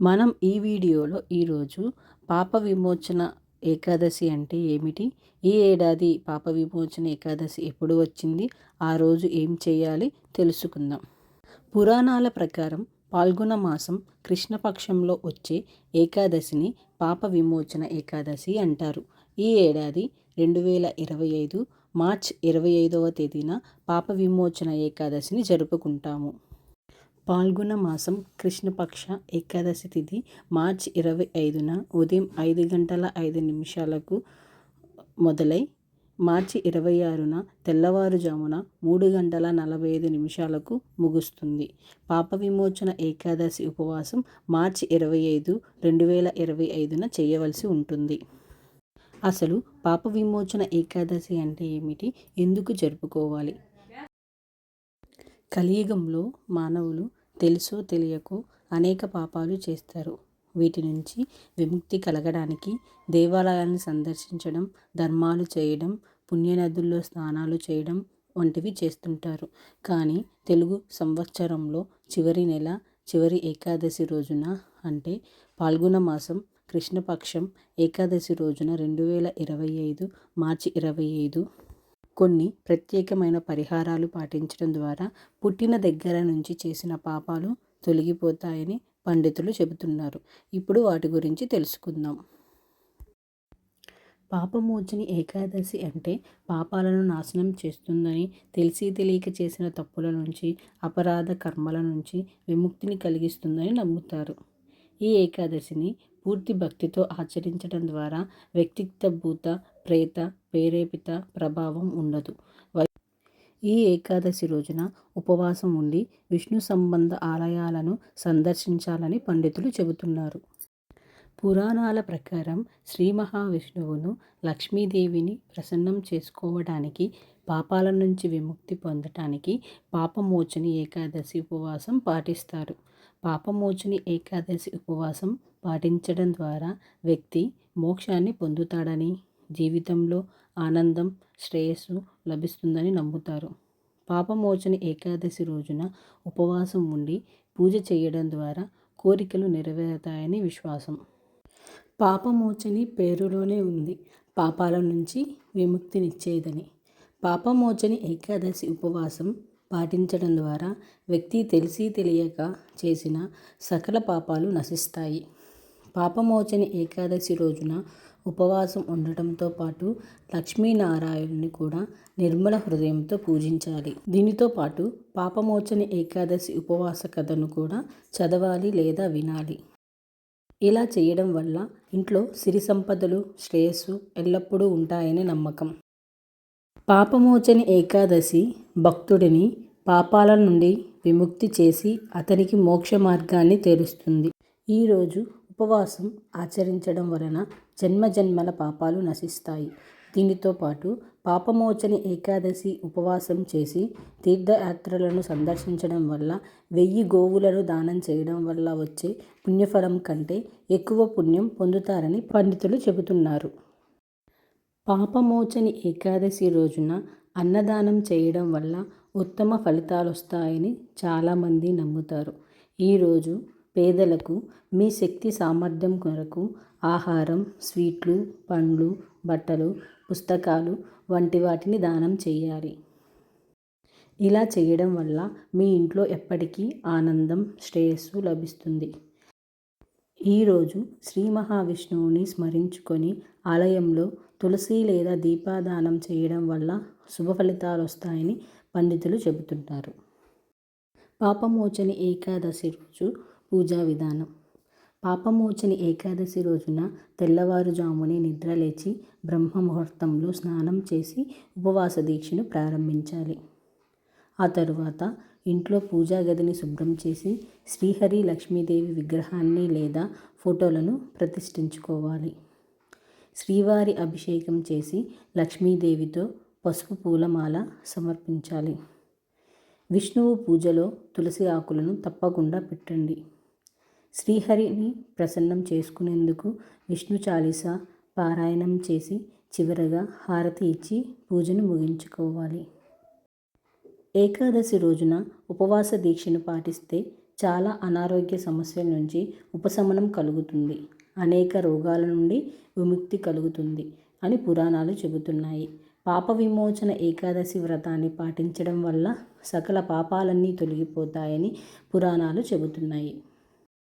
మనం ఈ వీడియోలో ఈరోజు పాప విమోచన ఏకాదశి అంటే ఏమిటి, ఈ ఏడాది పాప విమోచన ఏకాదశి ఎప్పుడు వచ్చింది, ఆ రోజు ఏం చేయాలి తెలుసుకుందాం. పురాణాల ప్రకారం పాల్గొన మాసం కృష్ణపక్షంలో వచ్చే ఏకాదశిని పాప విమోచన ఏకాదశి అంటారు. ఈ ఏడాది 2025 మార్చ్ 25వ తేదీన పాప విమోచన ఏకాదశిని జరుపుకుంటాము. పాల్గొన మాసం కృష్ణపక్ష ఏకాదశి తిథి మార్చి 25న ఉదయం 5 గంటల 5 నిమిషాలకు మొదలై మార్చి 26న తెల్లవారుజామున 3 గంటల 45 నిమిషాలకు ముగుస్తుంది. పాప విమోచన ఏకాదశి ఉపవాసం మార్చి 25, 2025న చేయవలసి ఉంటుంది. అసలు పాప విమోచన ఏకాదశి అంటే ఏమిటి, ఎందుకు జరుపుకోవాలి? కలియుగంలో మానవులు తెలుసో తెలియకో అనేక పాపాలు చేస్తారు. వీటి నుంచి విముక్తి కలగడానికి దేవాలయాలను సందర్శించడం, ధర్మాలు చేయడం, పుణ్యనదుల్లో స్నానాలు చేయడం వంటివి చేస్తుంటారు. కానీ తెలుగు సంవత్సరంలో చివరి నెల చివరి ఏకాదశి రోజున, అంటే పాల్గొన మాసం కృష్ణపక్షం ఏకాదశి రోజున 2025 మార్చి 25 కొన్ని ప్రత్యేకమైన పరిహారాలు పాటించడం ద్వారా పుట్టిన దగ్గర నుంచి చేసిన పాపాలు తొలగిపోతాయని పండితులు చెబుతున్నారు. ఇప్పుడు వాటి గురించి తెలుసుకుందాం. పాపమోచని ఏకాదశి అంటే పాపాలను నాశనం చేస్తుందని, తెలిసి తెలియక చేసిన తప్పుల నుంచి, అపరాధ కర్మల నుంచి విముక్తిని కలిగిస్తుందని నమ్ముతారు. ఈ ఏకాదశిని పూర్తి భక్తితో ఆచరించడం ద్వారా వ్యక్తిగత భూత ప్రేత ప్రేరేపిత ప్రభావం ఉండదు. ఈ ఏకాదశి రోజున ఉపవాసం ఉండి విష్ణు సంబంధ ఆలయాలను సందర్శించాలని పండితులు చెబుతున్నారు. పురాణాల ప్రకారం శ్రీ మహావిష్ణువును లక్ష్మీదేవిని ప్రసన్నం చేసుకోవడానికి, పాపాల నుంచి విముక్తి పొందటానికి పాపమోచని ఏకాదశి ఉపవాసం పాటిస్తారు. పాపమోచని ఏకాదశి ఉపవాసం పాటించడం ద్వారా వ్యక్తి మోక్షాన్ని పొందుతాడని, జీవితంలో ఆనందం, శ్రేయస్సు లభిస్తుందని నమ్ముతారు. పాపమోచని ఏకాదశి రోజున ఉపవాసం ఉండి పూజ చేయడం ద్వారా కోరికలు నెరవేరుతాయని విశ్వాసం. పాపమోచని పేరులోనే ఉంది, పాపాల నుంచి విముక్తినిచ్చేదని. పాపమోచని ఏకాదశి ఉపవాసం పాటించడం ద్వారా వ్యక్తి తెలిసి తెలియక చేసిన సకల పాపాలు నశిస్తాయి. పాపమోచని ఏకాదశి రోజున ఉపవాసం ఉండటంతో పాటు లక్ష్మీనారాయణుని కూడా నిర్మల హృదయంతో పూజించాలి. దీనితో పాటు పాపమోచని ఏకాదశి ఉపవాస కథను కూడా చదవాలి లేదా వినాలి. ఇలా చేయడం వల్ల ఇంట్లో సిరి సంపదలు, శ్రేయస్సు ఎల్లప్పుడూ ఉంటాయని నమ్మకం. పాపమోచని ఏకాదశి భక్తుడిని పాపాల నుండి విముక్తి చేసి అతనికి మోక్ష మార్గాన్ని తెరుస్తుంది. ఈరోజు ఉపవాసం ఆచరించడం వలన జన్మజన్మల పాపాలు నశిస్తాయి. దీనితో పాటు పాపమోచని ఏకాదశి ఉపవాసం చేసి తీర్థయాత్రలను సందర్శించడం వల్ల, 1000 గోవులను దానం చేయడం వల్ల వచ్చే పుణ్యఫలం కంటే ఎక్కువ పుణ్యం పొందుతారని పండితులు చెబుతున్నారు. పాపమోచని ఏకాదశి రోజున అన్నదానం చేయడం వల్ల ఉత్తమ ఫలితాలొస్తాయని చాలామంది నమ్ముతారు. ఈరోజు పేదలకు మీ శక్తి సామర్థ్యం కొరకు ఆహారం, స్వీట్లు, పండ్లు, బట్టలు, పుస్తకాలు వంటి వాటిని దానం చేయాలి. ఇలా చేయడం వల్ల మీ ఇంట్లో ఎప్పటికీ ఆనందం, శ్రేయస్సు లభిస్తుంది. ఈరోజు శ్రీ మహావిష్ణువుని స్మరించుకొని ఆలయంలో తులసి లేదా దీపదానం చేయడం వల్ల శుభ ఫలితాలు వస్తాయని పండితులు చెబుతుంటారు. పాపమోచని ఏకాదశి రోజు పూజా విధానం. పాపమోచని ఏకాదశి రోజున తెల్లవారుజామునే నిద్రలేచి బ్రహ్మ ముహూర్తంలో స్నానం చేసి ఉపవాస దీక్షను ప్రారంభించాలి. ఆ తరువాత ఇంట్లో పూజా గదిని శుభ్రం చేసి శ్రీహరి లక్ష్మీదేవి విగ్రహాన్ని లేదా ఫోటోలను ప్రతిష్ఠించుకోవాలి. శ్రీవారి అభిషేకం చేసి లక్ష్మీదేవితో పసుపు పూలమాల సమర్పించాలి. విష్ణువు పూజలో తులసి ఆకులను తప్పకుండా పెట్టండి. శ్రీహరిని ప్రసన్నం చేసుకునేందుకు విష్ణు చాలీసా పారాయణం చేసి చివరగా హారతి ఇచ్చి పూజను ముగించుకోవాలి. ఏకాదశి రోజున ఉపవాస దీక్షను పాటిస్తే చాలా అనారోగ్య సమస్యల నుంచి ఉపశమనం కలుగుతుంది, అనేక రోగాల నుండి విముక్తి కలుగుతుంది అని పురాణాలు చెబుతున్నాయి. పాప విమోచన ఏకాదశి వ్రతాన్ని పాటించడం వల్ల సకల పాపాలన్నీ తొలగిపోతాయని పురాణాలు చెబుతున్నాయి.